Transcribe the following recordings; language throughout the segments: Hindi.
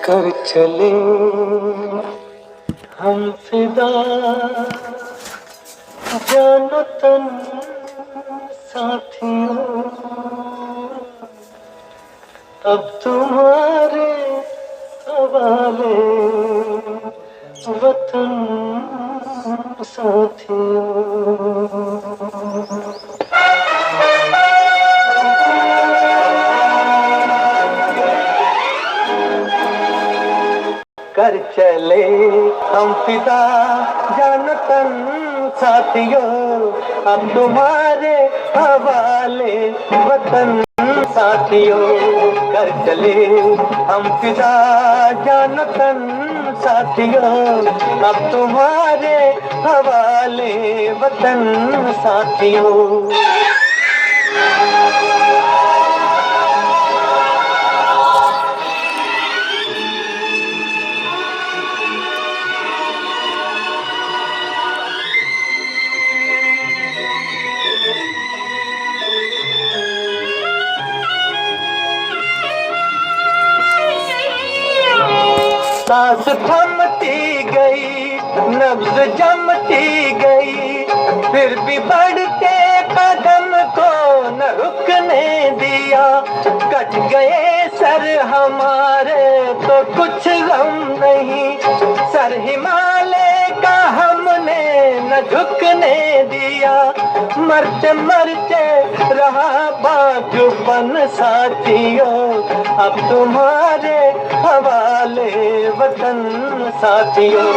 कर चले हम फिदा जानो तन साथियों, अब तुम्हारे हवाले वतन साथियों। कर चले हम फिदा जानो तन साथियों, अब तुम्हारे हवाले वतन साथियों। कर चले हम फिदा जानो तन साथियों, अब तुम्हारे हवाले वतन साथियों। सांस थमती गई, नब्ज जमती गई, फिर भी बढ़ते कदम को न रुकने दिया। कट गए सर हमारे तो कुछ गम नहीं, सर हिमालय का हमने न झुकने दिया। मरते मरते रहा बाजुबन साथियों, अब तुम्हारे हवाले वतन साथियों।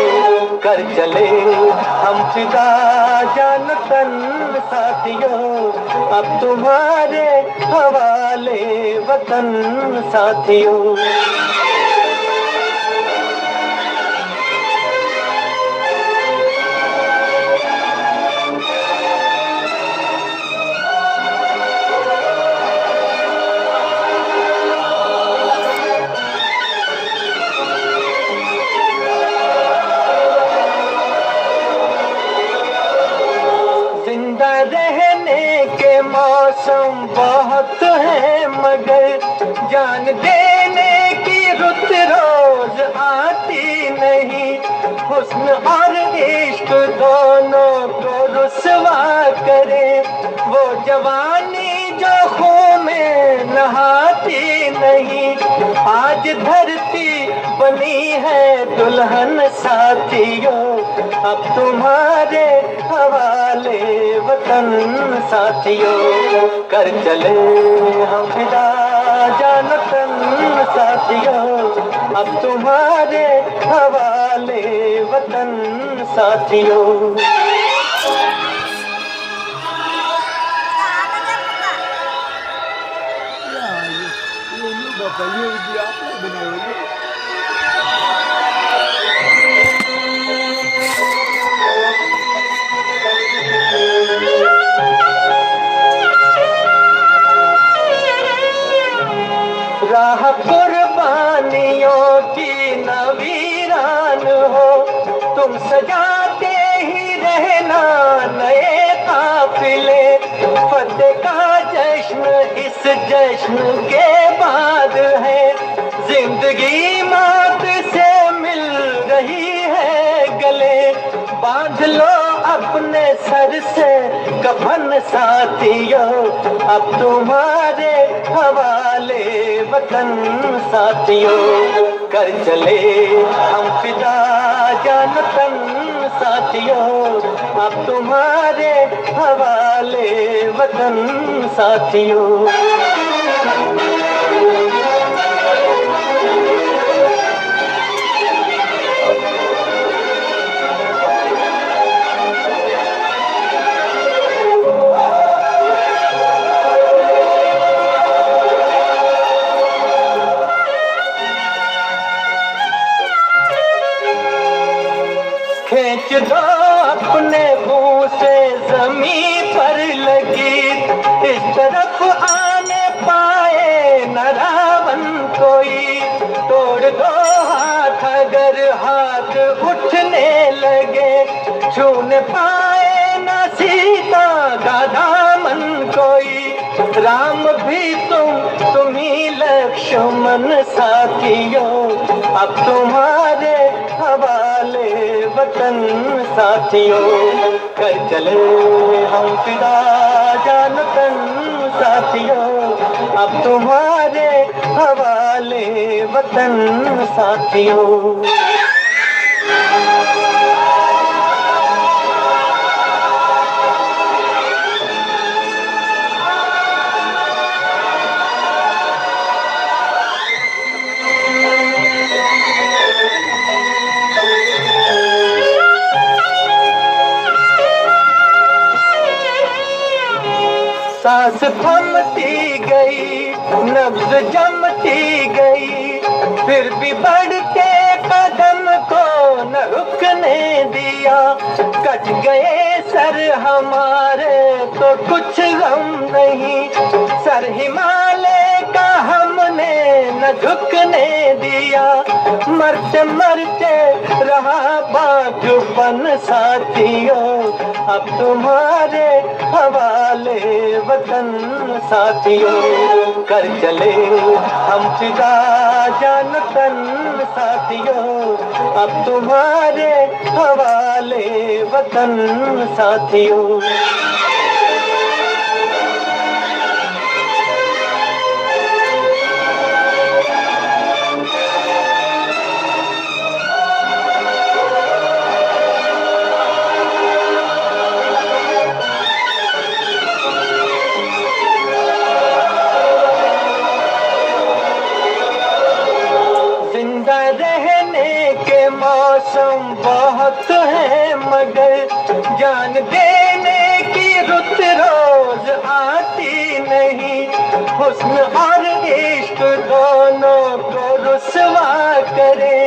कर चले हम फिदा जान तन साथियों, अब तुम्हारे हवाले वतन साथियों। रहने के मौसम बहुत है, मगर जान देने की रुत रोज आती नहीं। हुस्न और इश्क दोनों को रुसवा करे, वो जवानी जो खून में नहाती नहीं। आज धरती बनी है दुल्हन साथियों, अब तुम्हारे हवाले वतन साथियों। कर चले हम फिदा जान तन साथियों, अब तुम्हारे हवाले वतन साथियों। राह कुर्बानियों की नवीरान हो, तुम सजाते ही रहना नए काफिले। फतेह का जश्न इस जश्न के बाद है, जिंदगी मौत से मिल रही है गले। बांध लो अपने सर से कफन साथियों, अब तुम्हारे हवाले वतन साथियों। कर चले हम फिदा जान तन साथियों, अब तुम्हारे हवाले वतन साथियों। खींच दो अपने मुंह से जमीन पर लगी, इस तरफ आने पाए न रावण कोई। तोड़ दो हाथ अगर हाथ उठने लगे, छूने पाए न सीता का दामन कोई। राम भी तुम ही लक्ष्य लक्ष्मण साथियों, अब तुम्हारे हवाले वतन साथियों। कर चले हम फिदा जान तन साथियों, अब तुम्हारे हवाले वतन साथियों। सांस थमती गई, नब्ज जमती गई, फिर भी बढ़ते कदम को न रुकने दिया। कट गए सर हमारे तो कुछ गम नहीं, सर हिमालय का हमने न झुकने दिया। मरते मरते रहा बाजुबन साथियों, अब तुम्हारे हवाले वतन साथियों। कर चले हम फिदा जान तन साथियों, अब तुम्हारे हवाले वतन साथियों। रहने के मौसम बहुत है, मगर जान देने की रुत रोज आती नहीं। हुस्न और इश्क दोनों को रुसवा करे,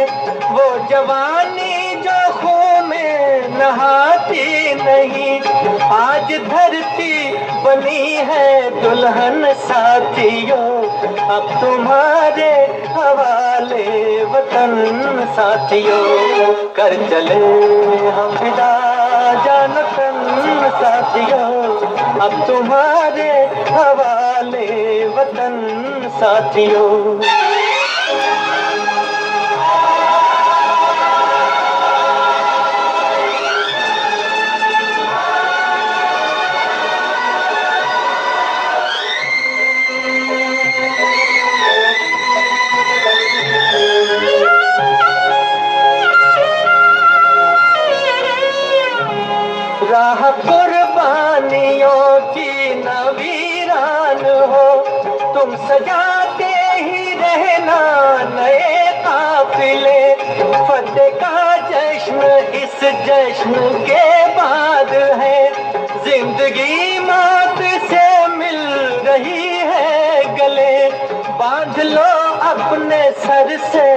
वो जवानी जो खून में नहाती नहीं। आज धरती बनी है दुल्हन साथियों, अब तुम्हारे हवाले वतन साथियों। कर चले हम फिदा जान तन साथियों, अब तुम्हारे हवाले वतन साथियों। राह कुर्बानियों की न वीरान हो, तुम सजाते ही रहना नए काफिले। फतेह का जश्न इस जश्न के बाद है, जिंदगी मौत से मिल रही है गले। बांध लो अपने सर से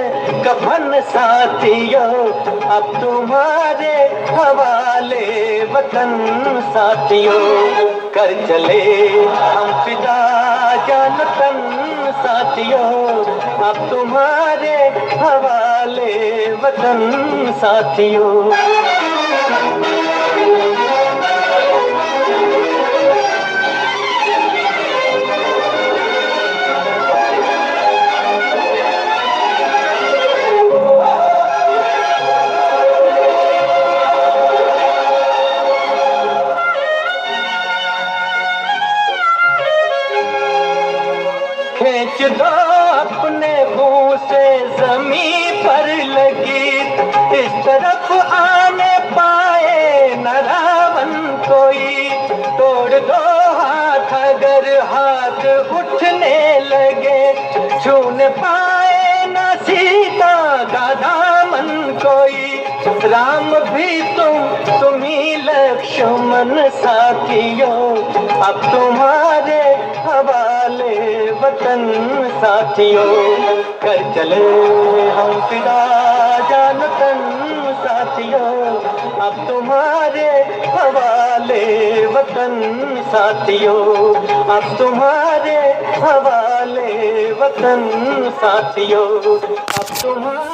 कफन साथियों, अब तुम्हारे हवाले वतन साथियों। कर चले हम फिदा जान तन साथियों, अब तुम्हारे हवाले वतन साथियों। खींच दो अपने मुंह से जमीन पर लगी, इस तरफ आने पाए न रावण कोई। तोड़ दो हाथ अगर हाथ उठने लगे, छूने पाए न सीता का दामन कोई। राम भी तुम ही लक्ष्मण साथियों, अब तुम्हारे हवाले वतन साथियों। कर चले हम फिदा जान तन साथियों, अब तुम्हारे हवाले वतन साथियों। अब तुम्हारे हवाले वतन साथियों, अब तुम्हारे